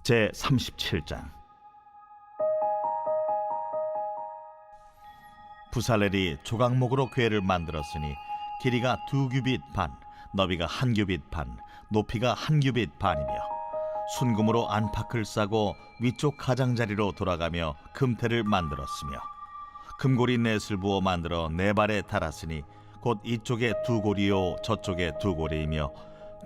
제37장. 부살렐이 조각목으로 궤를 만들었으니 길이가 2규빗 반, 너비가 1규빗 반, 높이가 1규빗 반이며 순금으로 안팎을 싸고 위쪽 가장자리로 돌아가며 금태를 만들었으며 금고리 넷을 부어 만들어 네 발에 달았으니 곧 이쪽에 2고리요 저쪽에 2고리이며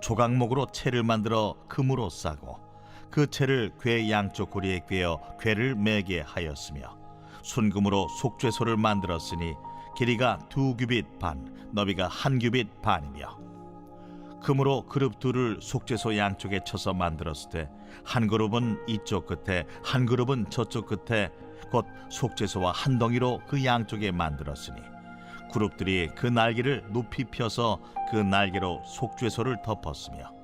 조각목으로 채를 만들어 금으로 싸고 그 채를 궤 양쪽 고리에 꿰어 궤를 매게 하였으며 순금으로 속죄소를 만들었으니 길이가 2규빗 반, 너비가 1규빗 반이며 금으로 그룹 둘을 속죄소 양쪽에 쳐서 만들었을 때 한 그룹은 이쪽 끝에 한 그룹은 저쪽 끝에 곧 속죄소와 한 덩이로 그 양쪽에 만들었으니 그룹들이 그 날개를 높이 펴서 그 날개로 속죄소를 덮었으며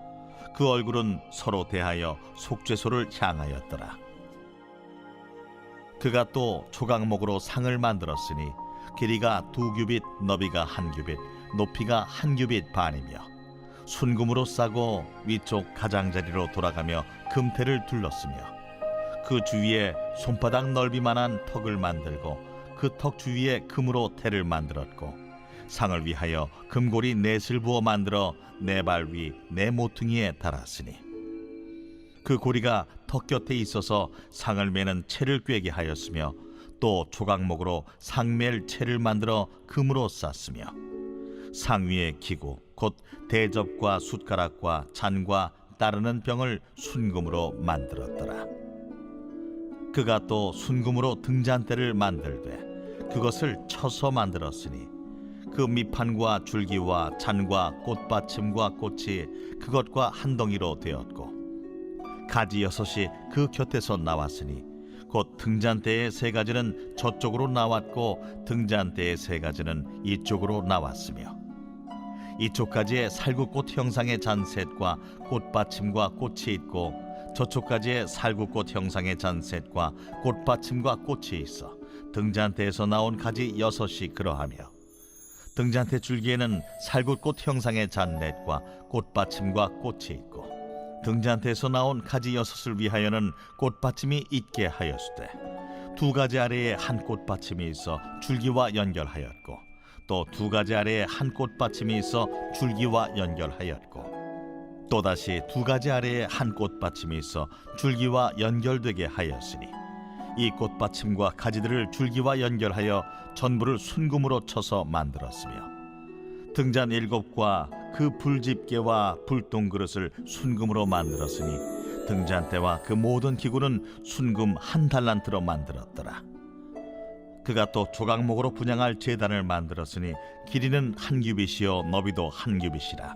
그 얼굴은 서로 대하여 속죄소를 향하였더라. 그가 또 조각목으로 상을 만들었으니 길이가 2규빗, 너비가 1규빗, 높이가 1규빗 반이며 순금으로 싸고 위쪽 가장자리로 돌아가며 금태를 둘렀으며 그 주위에 손바닥 넓이만한 턱을 만들고 그 턱 주위에 금으로 태를 만들었고 상을 위하여 금고리 넷을 부어 만들어 네 발 위 네 모퉁이에 달았으니 그 고리가 턱 곁에 있어서 상을 매는 채를 꿰게 하였으며 또 조각목으로 상맬 채를 만들어 금으로 쌌으며 상 위에 기구 곧 대접과 숟가락과 잔과 따르는 병을 순금으로 만들었더라. 그가 또 순금으로 등잔대를 만들되 그것을 쳐서 만들었으니 그 밑판과 줄기와 잔과 꽃받침과 꽃이 그것과 한 덩이로 되었고 가지 6이 그 곁에서 나왔으니 곧 등잔대의 3가지는 저쪽으로 나왔고 등잔대의 3가지는 이쪽으로 나왔으며 이쪽 가지에 살구꽃 형상의 잔셋과 꽃받침과 꽃이 있고 저쪽 가지에 살구꽃 형상의 잔셋과 꽃받침과 꽃이 있어 등잔대에서 나온 가지 6이 그러하며 등잔대 줄기에는 살구꽃 형상의 잔넷과 꽃받침과 꽃이 있고 등잔대에서 나온 가지 6을 위하여는 꽃받침이 있게 하였으되 2가지 아래에 한 꽃받침이 있어 줄기와 연결하였고 또 2가지 아래에 한 꽃받침이 있어 줄기와 연결하였고 또다시 2가지 아래에 한 꽃받침이 있어 줄기와 연결되게 하였으니 이 꽃받침과 가지들을 줄기와 연결하여 전부를 순금으로 쳐서 만들었으며 등잔 7과 그 불집게와 불똥그릇을 순금으로 만들었으니 등잔대와 그 모든 기구는 순금 1달란트로 만들었더라. 그가 또 조각목으로 분향할 제단을 만들었으니 길이는 1규빗이요 너비도 1규빗이라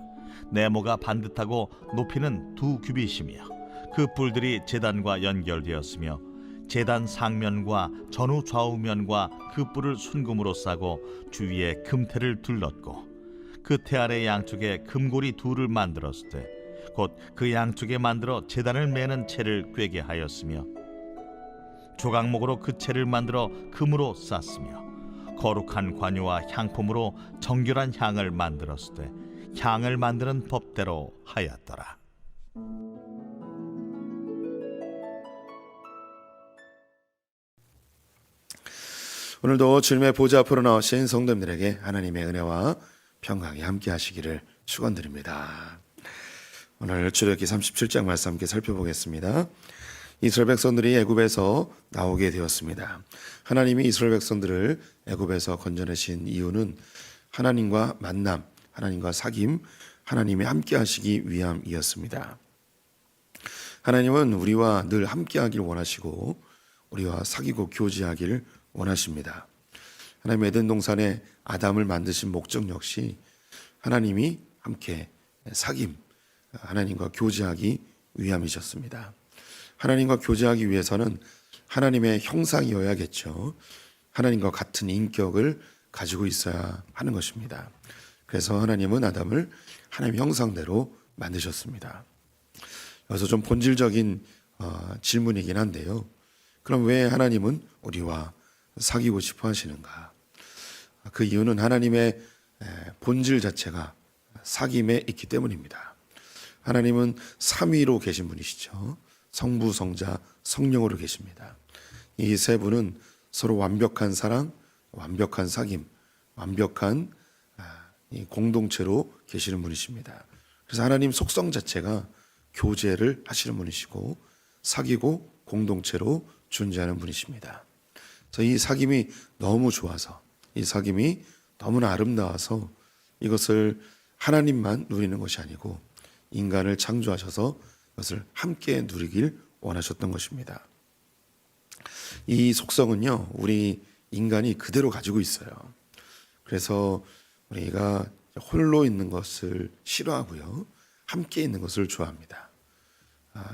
네모가 반듯하고 높이는 2규빗이며 그 뿔들이 제단과 연결되었으며 제단 상면과 전후 좌우면과 그 뿔을 순금으로 싸고 주위에 금태를 둘렀고 그 태 아래 양쪽에 금고리 2를 만들었을 때 곧 그 양쪽에 만들어 제단을 매는 채를 꿰게 하였으며 조각목으로 그 채를 만들어 금으로 쌌으며 거룩한 관유와 향품으로 정결한 향을 만들었을 때 향을 만드는 법대로 하였더라. 오늘도 주님의 보좌 앞으로 나오신 성도님들에게 하나님의 은혜와 평강이 함께 하시기를 축원드립니다. 오늘 출애굽기 37장 말씀 함께 살펴보겠습니다. 이스라엘 백성들이 애굽에서 나오게 되었습니다. 하나님이 이스라엘 백성들을 애굽에서 건져내신 이유는 하나님과 만남, 하나님과 사귐, 하나님이 함께 하시기 위함이었습니다. 하나님은 우리와 늘 함께 하길 원하시고 우리와 사귀고 교제하기를 원하십니다. 하나님 에덴 동산에 아담을 만드신 목적 역시 하나님이 함께 사귐, 하나님과 교제하기 위함이셨습니다. 하나님과 교제하기 위해서는 하나님의 형상이어야겠죠. 하나님과 같은 인격을 가지고 있어야 하는 것입니다. 그래서 하나님은 아담을 하나님의 형상대로 만드셨습니다. 여기서 좀 본질적인 질문이긴 한데요. 그럼 왜 하나님은 우리와 사귀고 싶어 하시는가? 그 이유는 하나님의 본질 자체가 사귐에 있기 때문입니다. 하나님은 삼위로 계신 분이시죠. 성부, 성자, 성령으로 계십니다. 이 세 분은 서로 완벽한 사랑, 완벽한 사귐, 완벽한 이 공동체로 계시는 분이십니다. 그래서 하나님 속성 자체가 교제를 하시는 분이시고 사귀고 공동체로 존재하는 분이십니다. 그래서 이 사귐이 너무 좋아서, 이 사귐이 너무나 아름다워서 이것을 하나님만 누리는 것이 아니고 인간을 창조하셔서 그것을 함께 누리길 원하셨던 것입니다. 이 속성은요, 우리 인간이 그대로 가지고 있어요. 그래서 우리가 홀로 있는 것을 싫어하고요, 함께 있는 것을 좋아합니다.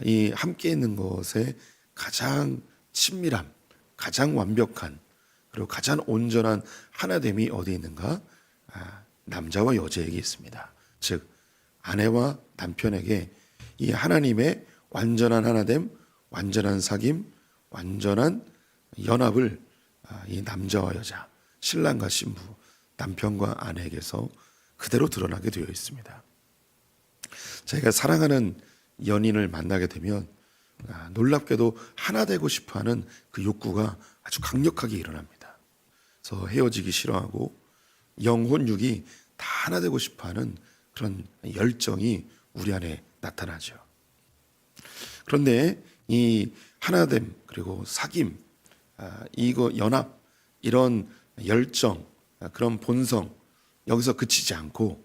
이 함께 있는 것에 가장 친밀함, 가장 완벽한, 그리고 가장 온전한 하나됨이 어디 있는가? 남자와 여자에게 있습니다. 즉 아내와 남편에게 이 하나님의 완전한 하나됨, 완전한 사귐, 완전한 연합을 이 남자와 여자, 신랑과 신부, 남편과 아내에게서 그대로 드러나게 되어 있습니다. 저희가 사랑하는 연인을 만나게 되면 놀랍게도 하나 되고 싶어하는 그 욕구가 아주 강력하게 일어납니다. 그래서 헤어지기 싫어하고 영혼육이 다 하나 되고 싶어하는 그런 열정이 우리 안에 나타나죠. 그런데 이 하나됨, 그리고 사귐, 이거 연합, 이런 열정, 그런 본성, 여기서 그치지 않고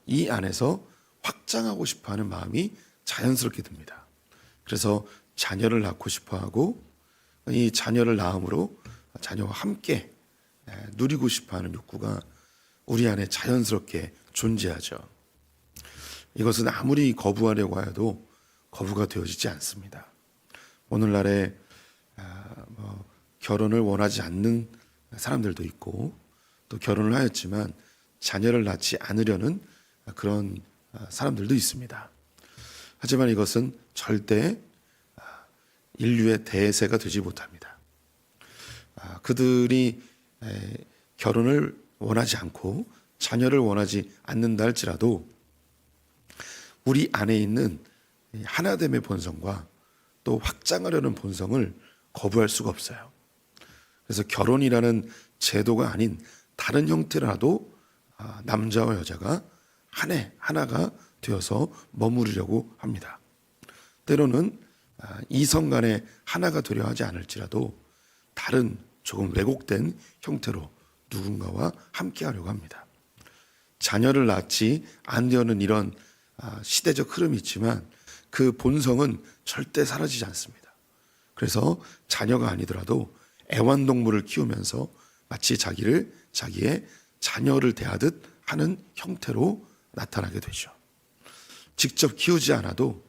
이 안에서 확장하고 싶어하는 마음이 자연스럽게 듭니다. 그래서 자녀를 낳고 싶어하고 이 자녀를 낳음으로 자녀와 함께 누리고 싶어하는 욕구가 우리 안에 자연스럽게 존재하죠. 이것은 아무리 거부하려고 해도 거부가 되어지지 않습니다. 오늘날에 결혼을 원하지 않는 사람들도 있고 또 결혼을 하였지만 자녀를 낳지 않으려는 그런 사람들도 있습니다. 하지만 이것은 절대 인류의 대세가 되지 못합니다. 그들이 결혼을 원하지 않고 자녀를 원하지 않는다 할지라도 우리 안에 있는 하나됨의 본성과 또 확장하려는 본성을 거부할 수가 없어요. 그래서 결혼이라는 제도가 아닌 다른 형태라도 남자와 여자가 하나가 되어서 머무르려고 합니다. 때로는 이성 간에 하나가 되려 하지 않을지라도 다른 조금 왜곡된 형태로 누군가와 함께 하려고 합니다. 자녀를 낳지 않으려는 이런 시대적 흐름이 있지만 그 본성은 절대 사라지지 않습니다. 그래서 자녀가 아니더라도 애완동물을 키우면서 마치 자기의 자녀를 대하듯 하는 형태로 나타나게 되죠. 직접 키우지 않아도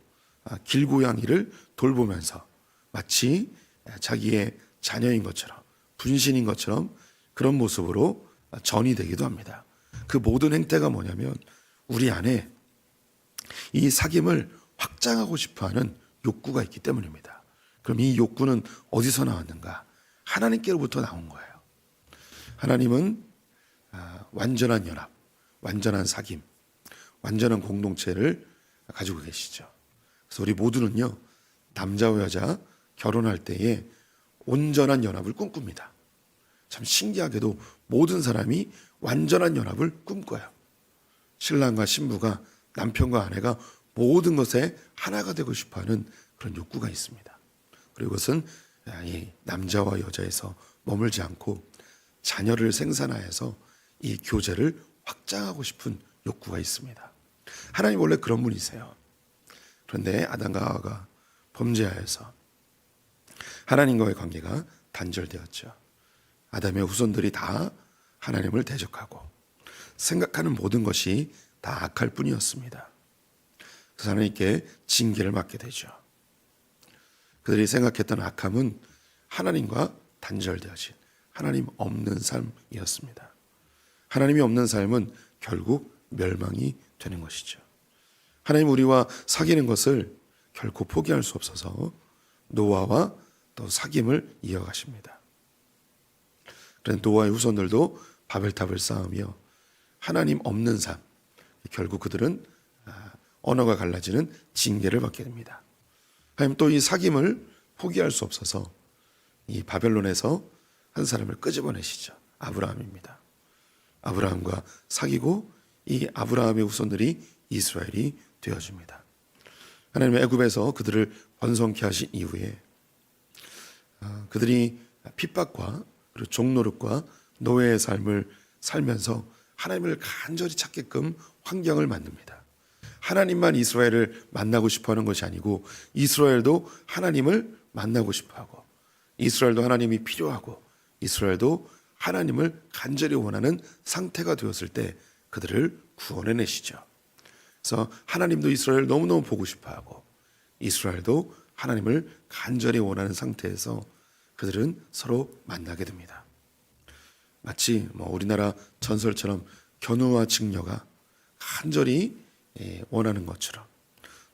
길고양이를 돌보면서 마치 자기의 자녀인 것처럼, 분신인 것처럼 그런 모습으로 전이 되기도 합니다. 그 모든 행태가 뭐냐면 우리 안에 이 사귐을 확장하고 싶어하는 욕구가 있기 때문입니다. 그럼 이 욕구는 어디서 나왔는가? 하나님께로부터 나온 거예요. 하나님은 완전한 연합, 완전한 사귐, 완전한 공동체를 가지고 계시죠. 그래서 우리 모두는요, 남자와 여자 결혼할 때에 온전한 연합을 꿈꿉니다. 참 신기하게도 모든 사람이 완전한 연합을 꿈꿔요. 신랑과 신부가, 남편과 아내가 모든 것에 하나가 되고 싶어하는 그런 욕구가 있습니다. 그리고 그것은 이 남자와 여자에서 머물지 않고 자녀를 생산하여서 이 교제를 확장하고 싶은 욕구가 있습니다. 하나님 원래 그런 분이세요. 그런데 아담과 하와가 범죄하여서 하나님과의 관계가 단절되었죠. 아담의 후손들이 다 하나님을 대적하고 생각하는 모든 것이 다 악할 뿐이었습니다. 그래서 하나님께 징계를 받게 되죠. 그들이 생각했던 악함은 하나님과 단절되어진 하나님 없는 삶이었습니다. 하나님이 없는 삶은 결국 멸망이 되는 것이죠. 하나님 우리와 사귀는 것을 결코 포기할 수 없어서 노아와 또 사귐을 이어가십니다. 그런데 노아의 후손들도 바벨탑을 쌓으며 하나님 없는 삶, 결국 그들은 언어가 갈라지는 징계를 받게 됩니다. 하나님 또 이 사귐을 포기할 수 없어서 이 바벨론에서 한 사람을 끄집어내시죠. 아브라함입니다. 아브라함과 사귀고 이 아브라함의 후손들이 이스라엘이 되어집니다. 하나님은 애굽에서 그들을 번성케 하신 이후에 그들이 핍박과 그리고 종노릇과 노예의 삶을 살면서 하나님을 간절히 찾게끔 환경을 만듭니다. 하나님만 이스라엘을 만나고 싶어하는 것이 아니고 이스라엘도 하나님을 만나고 싶어하고 이스라엘도 하나님이 필요하고 이스라엘도 하나님을 간절히 원하는 상태가 되었을 때 그들을 구원해내시죠. 그래서 하나님도 이스라엘을 너무너무 보고 싶어하고 이스라엘도 하나님을 간절히 원하는 상태에서 그들은 서로 만나게 됩니다. 마치 우리나라 전설처럼 견우와 직녀가 간절히 원하는 것처럼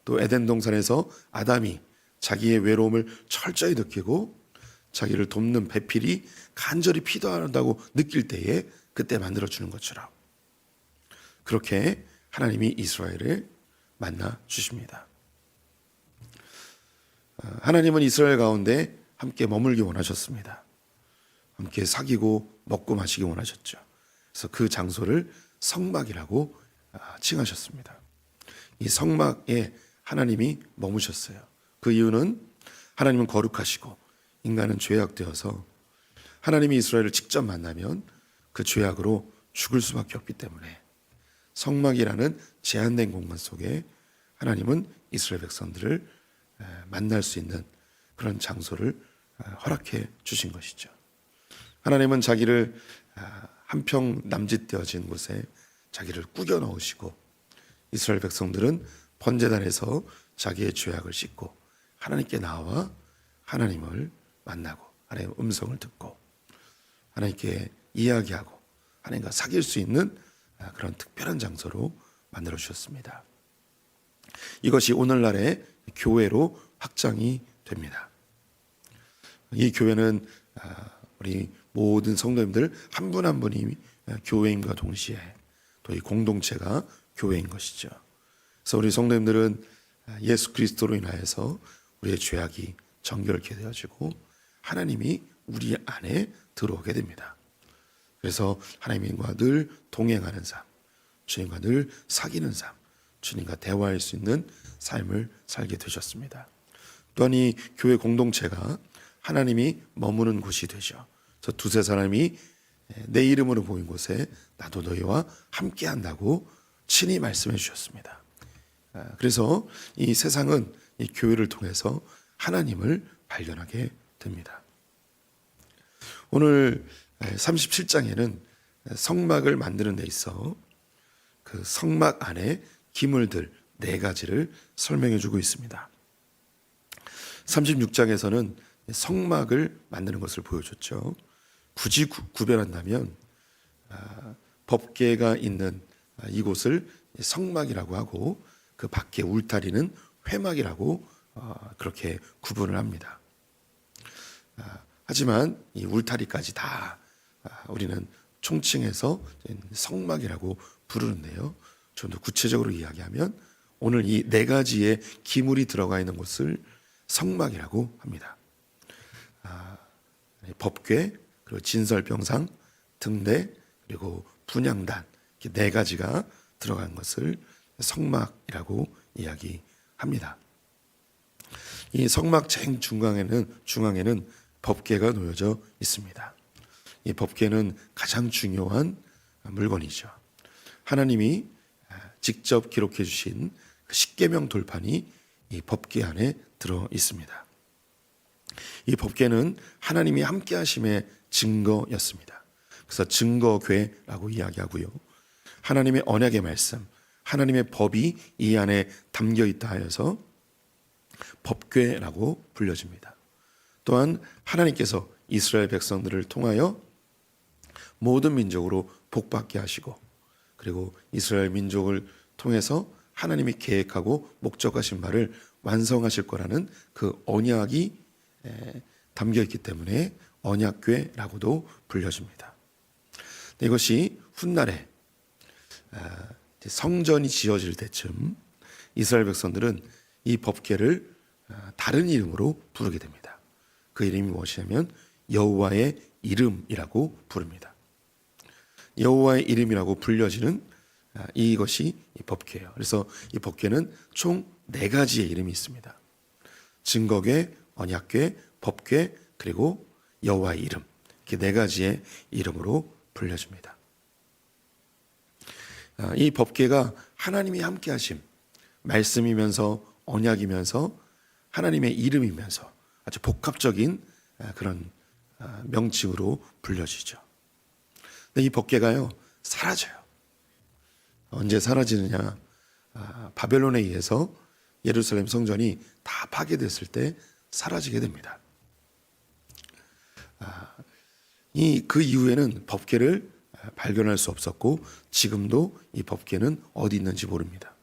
또 에덴 동산에서 아담이 자기의 외로움을 철저히 느끼고 자기를 돕는 배필이 간절히 필요하다고 느낄 때에 그때 만들어주는 것처럼 그렇게 하나님이 이스라엘을 만나 주십니다. 하나님은 이스라엘 가운데 함께 머물기 원하셨습니다. 함께 사귀고 먹고 마시기 원하셨죠. 그래서 그 장소를 성막이라고 칭하셨습니다. 이 성막에 하나님이 머무셨어요. 그 이유는 하나님은 거룩하시고 인간은 죄악되어서 하나님이 이스라엘을 직접 만나면 그 죄악으로 죽을 수밖에 없기 때문에 성막이라는 제한된 공간 속에 하나님은 이스라엘 백성들을 만날 수 있는 그런 장소를 허락해 주신 것이죠. 하나님은 자기를 한평 남짓되어진 곳에 자기를 꾸겨 넣으시고 이스라엘 백성들은 번제단에서 자기의 죄악을 씻고 하나님께 나와 하나님을 만나고 하나님의 음성을 듣고 하나님께 이야기하고 하나님과 사귈 수 있는 그런 특별한 장소로 만들어 주셨습니다. 이것이 오늘날의 교회로 확장이 됩니다. 이 교회는 우리 모든 성도님들 한 분 한 분이 교회임과 동시에 또 이 공동체가 교회인 것이죠. 그래서 우리 성도님들은 예수 그리스도로 인하여서 우리의 죄악이 정결케 되어지고 하나님이 우리 안에 들어오게 됩니다. 그래서 하나님과 늘 동행하는 삶, 주님과 늘 사귀는 삶, 주님과 대화할 수 있는 삶을 살게 되셨습니다. 또한 이 교회 공동체가 하나님이 머무는 곳이 되죠. 그래서 두세 사람이 내 이름으로 모인 곳에 나도 너희와 함께 한다고 친히 말씀해 주셨습니다. 그래서 이 세상은 이 교회를 통해서 하나님을 발견하게 됩니다. 오늘 37장에는 성막을 만드는 데 있어 그 성막 안에 기물들 4가지를 설명해 주고 있습니다. 36장에서는 성막을 만드는 것을 보여줬죠. 굳이 구별한다면 법궤가 있는 이곳을 성막이라고 하고 그 밖에 울타리는 회막이라고 그렇게 구분을 합니다. 하지만 이 울타리까지 다 우리는 총칭해서 성막이라고 부르는데요. 좀 더 구체적으로 이야기하면 오늘 이 4가지의 기물이 들어가 있는 곳을 성막이라고 합니다. 법궤, 그리고 진설병상, 등대, 그리고 분향단 이렇게 4가지가 들어간 것을 성막이라고 이야기합니다. 이 성막 제일 중앙에는 법궤가 놓여져 있습니다. 이 법궤는 가장 중요한 물건이죠. 하나님이 직접 기록해 주신 십계명 돌판이 이 법궤 안에 들어 있습니다. 이 법궤는 하나님이 함께 하심의 증거였습니다. 그래서 증거궤라고 이야기하고요. 하나님의 언약의 말씀, 하나님의 법이 이 안에 담겨 있다 하여서 법궤라고 불려집니다. 또한 하나님께서 이스라엘 백성들을 통하여 모든 민족으로 복받게 하시고 그리고 이스라엘 민족을 통해서 하나님이 계획하고 목적하신 바를 완성하실 거라는 그 언약이 담겨 있기 때문에 언약궤라고도 불려집니다. 이것이 훗날에 성전이 지어질 때쯤 이스라엘 백성들은 이 법궤를 다른 이름으로 부르게 됩니다. 그 이름이 무엇이냐면 여호와의 이름이라고 부릅니다. 여호와의 이름이라고 불려지는 이것이 이 법궤예요. 그래서 이 법궤는 총 4가지의 이름이 있습니다. 증거궤, 언약궤, 법궤, 그리고 여호와의 이름. 이렇게 4가지의 이름으로 불려집니다. 이 법궤가 하나님이 함께 하심, 말씀이면서 언약이면서 하나님의 이름이면서 아주 복합적인 그런 명칭으로 불려지죠. 근데 이 법궤가요, 사라져요. 언제 사라지느냐? 바벨론에 의해서 예루살렘 성전이 다 파괴됐을 때 사라지게 됩니다. 그 이후에는 법궤를 발견할 수 없었고 지금도 이 법궤는 어디 있는지 모릅니다.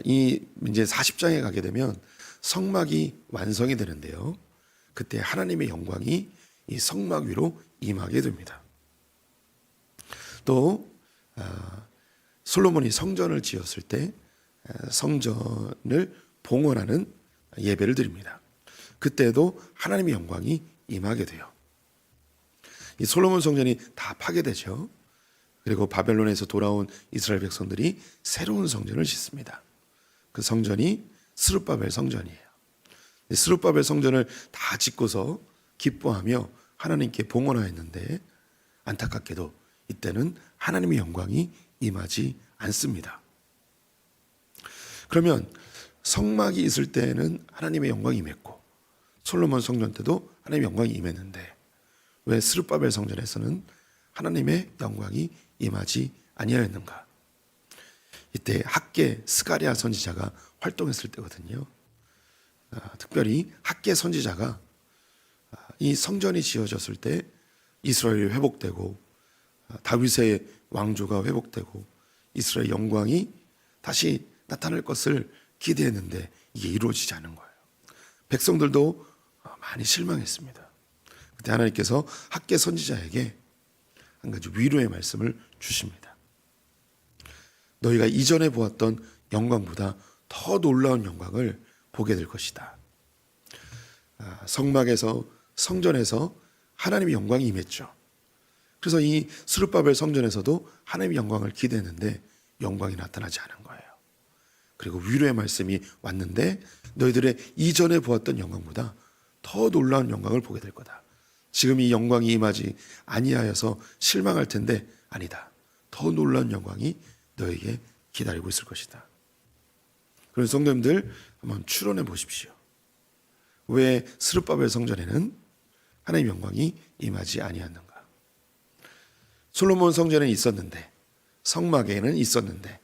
이제 40장에 가게 되면 성막이 완성이 되는데요. 그때 하나님의 영광이 이 성막 위로 임하게 됩니다. 또 솔로몬이 성전을 지었을 때 성전을 봉헌하는 예배를 드립니다. 그때도 하나님의 영광이 임하게 돼요. 이 솔로몬 성전이 다 파괴되죠. 그리고 바벨론에서 돌아온 이스라엘 백성들이 새로운 성전을 짓습니다. 그 성전이 스룹바벨 성전이에요. 스룹바벨 성전을 다 짓고서 기뻐하며 하나님께 봉헌하였는데 안타깝게도 이때는 하나님의 영광이 임하지 않습니다. 그러면 성막이 있을 때는 하나님의 영광이 임했고 솔로몬 성전 때도 하나님의 영광이 임했는데 왜 스룹바벨 성전에서는 하나님의 영광이 임하지 아니하였는가? 이때 학개 스가랴 선지자가 활동했을 때거든요. 특별히 학개 선지자가 이 성전이 지어졌을 때 이스라엘이 회복되고 다윗의 왕조가 회복되고 이스라엘 영광이 다시 나타날 것을 기대했는데 이게 이루어지지 않은 거예요. 백성들도 많이 실망했습니다. 그때 하나님께서 학개 선지자에게 한 가지 위로의 말씀을 주십니다. 너희가 이전에 보았던 영광보다 더 놀라운 영광을 보게 될 것이다. 성막에서 성전에서 하나님의 영광이 임했죠. 그래서 이 스룹바벨 성전에서도 하나님의 영광을 기대했는데 영광이 나타나지 않은 거예요. 그리고 위로의 말씀이 왔는데 너희들의 이전에 보았던 영광보다 더 놀라운 영광을 보게 될 거다. 지금 이 영광이 임하지 아니하여서 실망할 텐데 아니다. 더 놀라운 영광이 너에게 기다리고 있을 것이다. 그런 성도님들 한번 추론해 보십시오. 왜 스룹바벨 성전에는 하나님의 영광이 임하지 아니하는가? 솔로몬 성전에 있었는데 성막에는 있었는데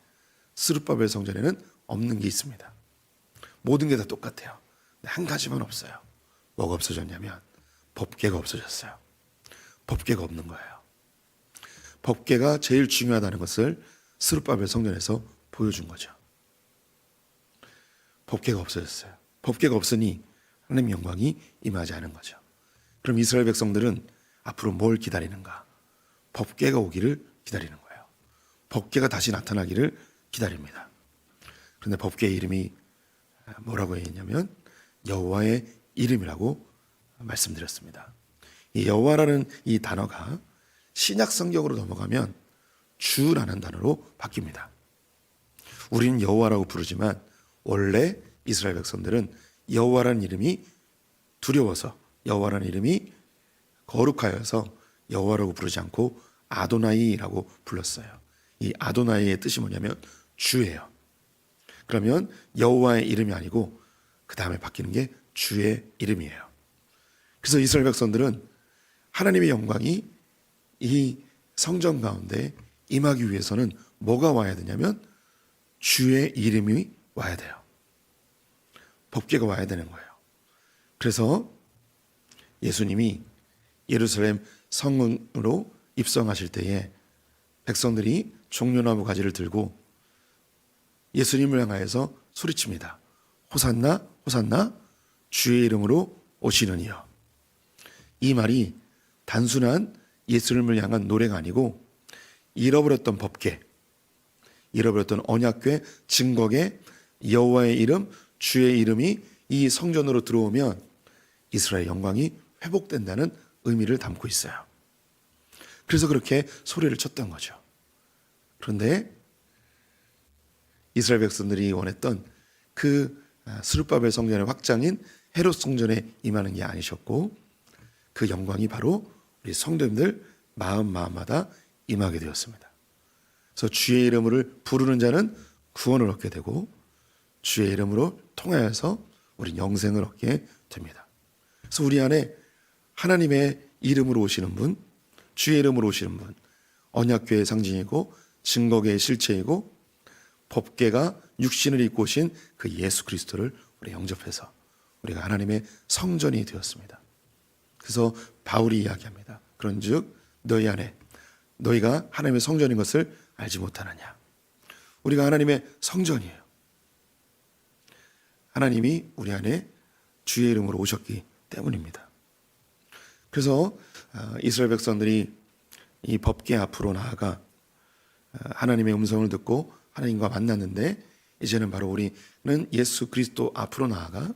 스룹바벨 성전에는 없는 게 있습니다. 모든 게 다 똑같아요. 한 가지만 없어요. 뭐가 없어졌냐면 법궤가 없어졌어요. 법궤가 없는 거예요. 법궤가 제일 중요하다는 것을 스룹바벨 성전에서 보여준 거죠. 법궤가 없어졌어요. 법궤가 없으니 하나님의 영광이 임하지 않은 거죠. 그럼 이스라엘 백성들은 앞으로 뭘 기다리는가? 법궤가 오기를 기다리는 거예요. 법궤가 다시 나타나기를 기다립니다. 그런데 법궤의 이름이 뭐라고 했냐면 여호와의 이름이라고 말씀드렸습니다. 이 여호와라는 이 단어가 신약 성경으로 넘어가면 주라는 단어로 바뀝니다. 우리는 여호와라고 부르지만 원래 이스라엘 백성들은 여호와라는 이름이 두려워서 여호와라는 이름이 거룩하여서 여호와라고 부르지 않고 아도나이라고 불렀어요. 이 아도나이의 뜻이 뭐냐면 주예요. 그러면 여호와의 이름이 아니고 그 다음에 바뀌는 게 주의 이름이에요. 그래서 이스라엘 백성들은 하나님의 영광이 이 성전 가운데 임하기 위해서는 뭐가 와야 되냐면 주의 이름이 와야 돼요. 법궤가 와야 되는 거예요. 그래서 예수님이 예루살렘 성으로 입성하실 때에 백성들이 종려나무 가지를 들고 예수님을 향하여서 소리칩니다. 호산나 호산나 주의 이름으로 오시는 이여. 이 말이 단순한 예수님을 향한 노래가 아니고 잃어버렸던 법궤, 잃어버렸던 언약궤, 증거궤, 여호와의 이름, 주의 이름이 이 성전으로 들어오면 이스라엘 영광이 회복된다는 의미를 담고 있어요. 그래서 그렇게 소리를 쳤던 거죠. 그런데 이스라엘 백성들이 원했던 그 스룹바벨 성전의 확장인 헤롯 성전에 임하는 게 아니셨고, 그 영광이 바로 우리 성도님들 마음마다 임하게 되었습니다. 그래서 주의 이름을 부르는 자는 구원을 얻게 되고, 주의 이름으로 통하여서 우리 영생을 얻게 됩니다. 그래서 우리 안에 하나님의 이름으로 오시는 분, 주의 이름으로 오시는 분, 언약궤의 상징이고 증거궤의 실체이고 법궤가 육신을 입고 오신 그 예수 그리스도를 우리 영접해서 우리가 하나님의 성전이 되었습니다. 그래서 바울이 이야기합니다. 그런즉 너희 안에 너희가 하나님의 성전인 것을 알지 못하느냐. 우리가 하나님의 성전이에요. 하나님이 우리 안에 주의 이름으로 오셨기 때문입니다. 그래서 이스라엘 백성들이 이 법궤 앞으로 나아가 하나님의 음성을 듣고 하나님과 만났는데, 이제는 바로 우리는 예수 그리스도 앞으로 나아가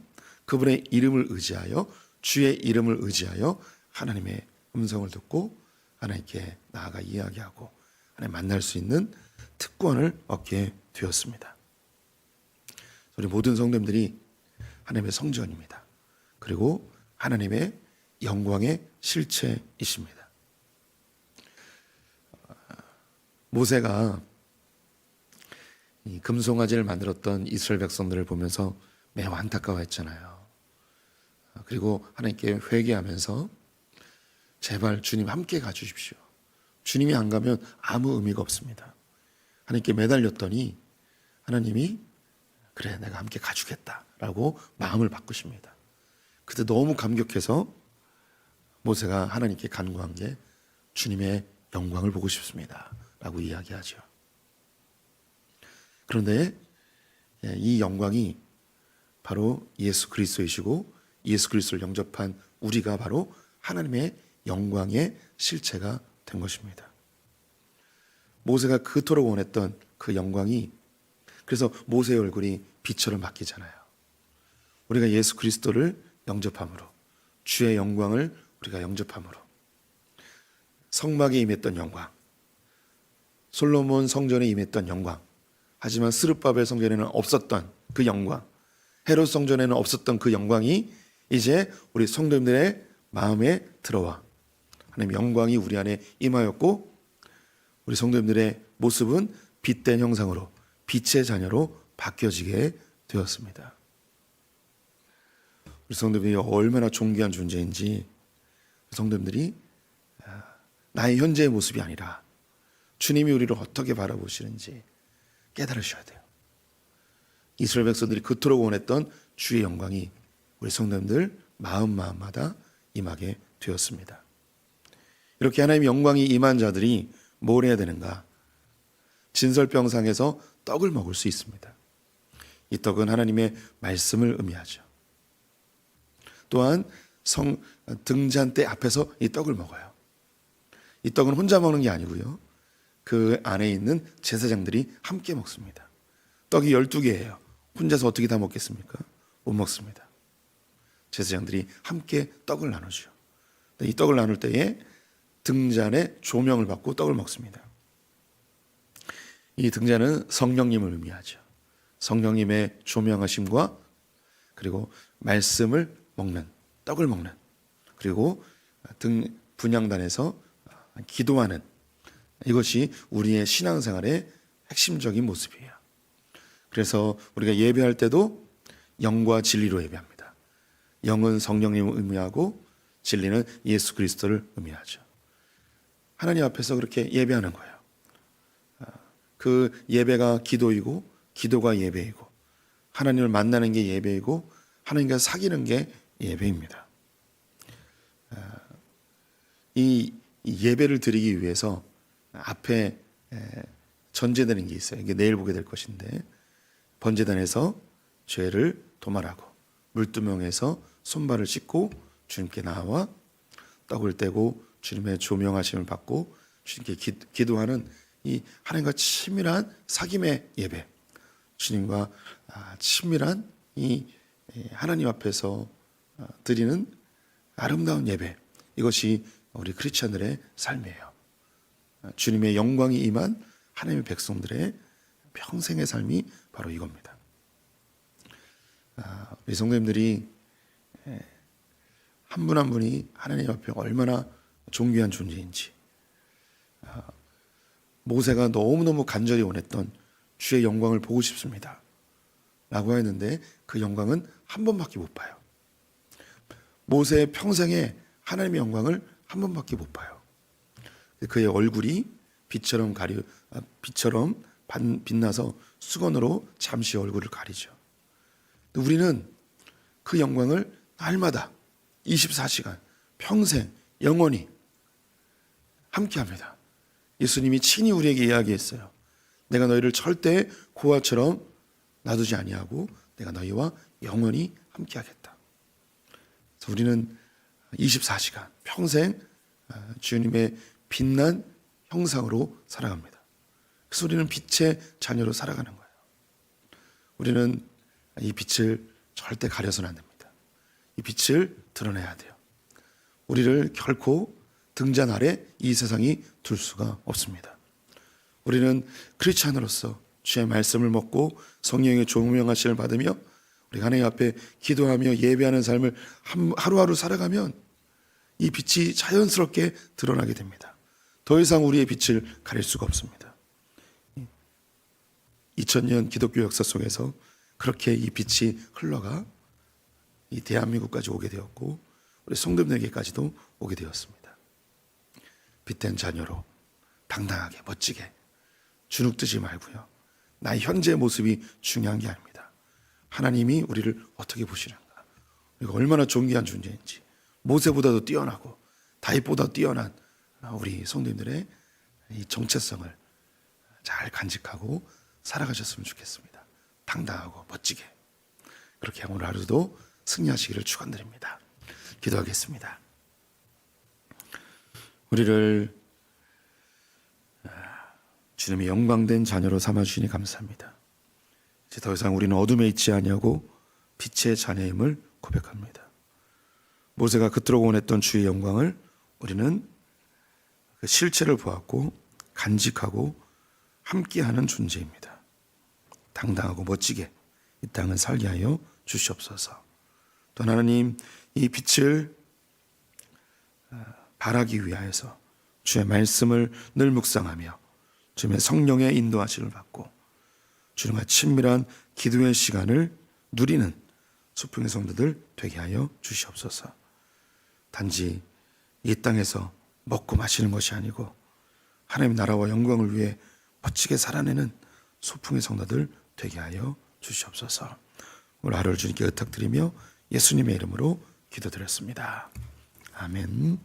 그분의 이름을 의지하여, 주의 이름을 의지하여 하나님의 음성을 듣고 하나님께 나아가 이야기하고 하나님 만날 수 있는 특권을 얻게 되었습니다. 우리 모든 성도님들이 하나님의 성전입니다. 그리고 하나님의 영광의 실체이십니다. 모세가 이 금송아지를 만들었던 이스라엘 백성들을 보면서 매우 안타까워했잖아요. 그리고 하나님께 회개하면서 제발 주님 함께 가주십시오. 주님이 안 가면 아무 의미가 없습니다. 하나님께 매달렸더니 하나님이 그래 내가 함께 가주겠다라고 마음을 바꾸십니다. 그때 너무 감격해서 모세가 하나님께 간구한 게 주님의 영광을 보고 싶습니다 라고 이야기하죠. 그런데 이 영광이 바로 예수 그리스도이시고, 예수 그리스도를 영접한 우리가 바로 하나님의 영광의 실체가 된 것입니다. 모세가 그토록 원했던 그 영광이, 그래서 모세의 얼굴이 빛처럼 바뀌잖아요. 우리가 예수 그리스도를 영접함으로, 주의 영광을 우리가 영접함으로, 성막에 임했던 영광, 솔로몬 성전에 임했던 영광, 하지만 스룹바벨 성전에는 없었던 그 영광, 헤롯 성전에는 없었던 그 영광이 이제 우리 성도님들의 마음에 들어와 하나님 영광이 우리 안에 임하였고, 우리 성도님들의 모습은 빛된 형상으로, 빛의 자녀로 바뀌어지게 되었습니다. 우리 성도님들이 얼마나 존귀한 존재인지, 성도님들이 나의 현재의 모습이 아니라 주님이 우리를 어떻게 바라보시는지 깨달으셔야 돼요. 이스라엘 백성들이 그토록 원했던 주의 영광이 우리 성도님들 마음마다 임하게 되었습니다. 이렇게 하나님의 영광이 임한 자들이 뭘 해야 되는가? 진설병상에서 떡을 먹을 수 있습니다. 이 떡은 하나님의 말씀을 의미하죠. 또한 등잔대 앞에서 이 떡을 먹어요. 이 떡은 혼자 먹는 게 아니고요, 그 안에 있는 제사장들이 함께 먹습니다. 떡이 12개예요. 혼자서 어떻게 다 먹겠습니까? 못 먹습니다. 제사장들이 함께 떡을 나누죠. 이 떡을 나눌 때에 등잔에 조명을 받고 떡을 먹습니다. 이 등잔은 성령님을 의미하죠. 성령님의 조명하심과 그리고 말씀을 먹는, 떡을 먹는, 그리고 분향단에서 기도하는, 이것이 우리의 신앙생활의 핵심적인 모습이에요. 그래서 우리가 예배할 때도 영과 진리로 예배합니다. 영은 성령님을 의미하고 진리는 예수 그리스도를 의미하죠. 하나님 앞에서 그렇게 예배하는 거예요. 그 예배가 기도이고, 기도가 예배이고, 하나님을 만나는 게 예배이고, 하나님과 사귀는 게 예배입니다. 이 예배를 드리기 위해서 앞에 전제되는 게 있어요. 이게 내일 보게 될 것인데, 번제단에서 죄를 도말하고 물두멍에서 손발을 씻고 주님께 나와 떡을 떼고 주님의 조명하심을 받고 주님께 기도하는 이 하나님과 친밀한 사귐의 예배, 주님과 친밀한 이 하나님 앞에서 드리는 아름다운 예배, 이것이 우리 크리스천들의 삶이에요. 주님의 영광이 임한 하나님의 백성들의 평생의 삶이 바로 이겁니다. 우리 성도님들이 한 분 한 분이 하나님 앞에 얼마나 존귀한 존재인지, 모세가 너무너무 간절히 원했던 주의 영광을 보고 싶습니다 라고 했는데 그 영광은 한 번밖에 못 봐요. 모세의 평생에 하나님의 영광을 한 번밖에 못 봐요. 그의 얼굴이 빛처럼 빛나서 수건으로 잠시 얼굴을 가리죠. 우리는 그 영광을 날마다 24시간 평생 영원히 함께합니다. 예수님이 친히 우리에게 이야기했어요. 내가 너희를 절대 고아처럼 놔두지 아니하고 내가 너희와 영원히 함께하겠다. 그래서 우리는 24시간 평생 주님의 빛난 형상으로 살아갑니다. 그래서 우리는 빛의 자녀로 살아가는 거예요. 우리는 이 빛을 절대 가려서는 안 됩니다. 이 빛을 드러내야 돼요. 우리를 결코 등잔 아래 이 세상이 둘 수가 없습니다. 우리는 크리스찬으로서 주의 말씀을 먹고 성령의 조명하심을 받으며 우리 하나님 앞에 기도하며 예배하는 삶을 하루하루 살아가면 이 빛이 자연스럽게 드러나게 됩니다. 더 이상 우리의 빛을 가릴 수가 없습니다. 2000년 기독교 역사 속에서 그렇게 이 빛이 흘러가 이 대한민국까지 오게 되었고 우리 성도님에게까지도 오게 되었습니다. 빛된 자녀로 당당하게 멋지게 주눅들지 말고요. 나의 현재의 모습이 중요한 게 아닙니다. 하나님이 우리를 어떻게 보시는가, 우리가 얼마나 존귀한 존재인지, 모세보다도 뛰어나고 다윗보다 뛰어난 우리 성도님들의 이 정체성을 잘 간직하고 살아가셨으면 좋겠습니다. 당당하고 멋지게 그렇게 오늘 하루도 승리하시기를 축원드립니다. 기도하겠습니다. 우리를 주님의 영광된 자녀로 삼아주시니 감사합니다. 이제 더 이상 우리는 어둠에 있지 아니하고 빛의 자녀임을 고백합니다. 모세가 그토록 원했던 주의 영광을 우리는 그 실체를 보았고 간직하고 함께하는 존재입니다. 당당하고 멋지게 이 땅을 살게 하여 주시옵소서. 또 하나님, 이 빛을 발하기 위하여서 주의 말씀을 늘 묵상하며 주님의 성령의 인도하심을 받고 주님과 친밀한 기도의 시간을 누리는 소풍의 성도들 되게 하여 주시옵소서. 단지 이 땅에서 먹고 마시는 것이 아니고 하나님 나라와 영광을 위해 멋지게 살아내는 소풍의 성도들 되게 하여 주시옵소서. 오늘 하루를 주님께 의탁드리며 예수님의 이름으로 기도드렸습니다. 아멘.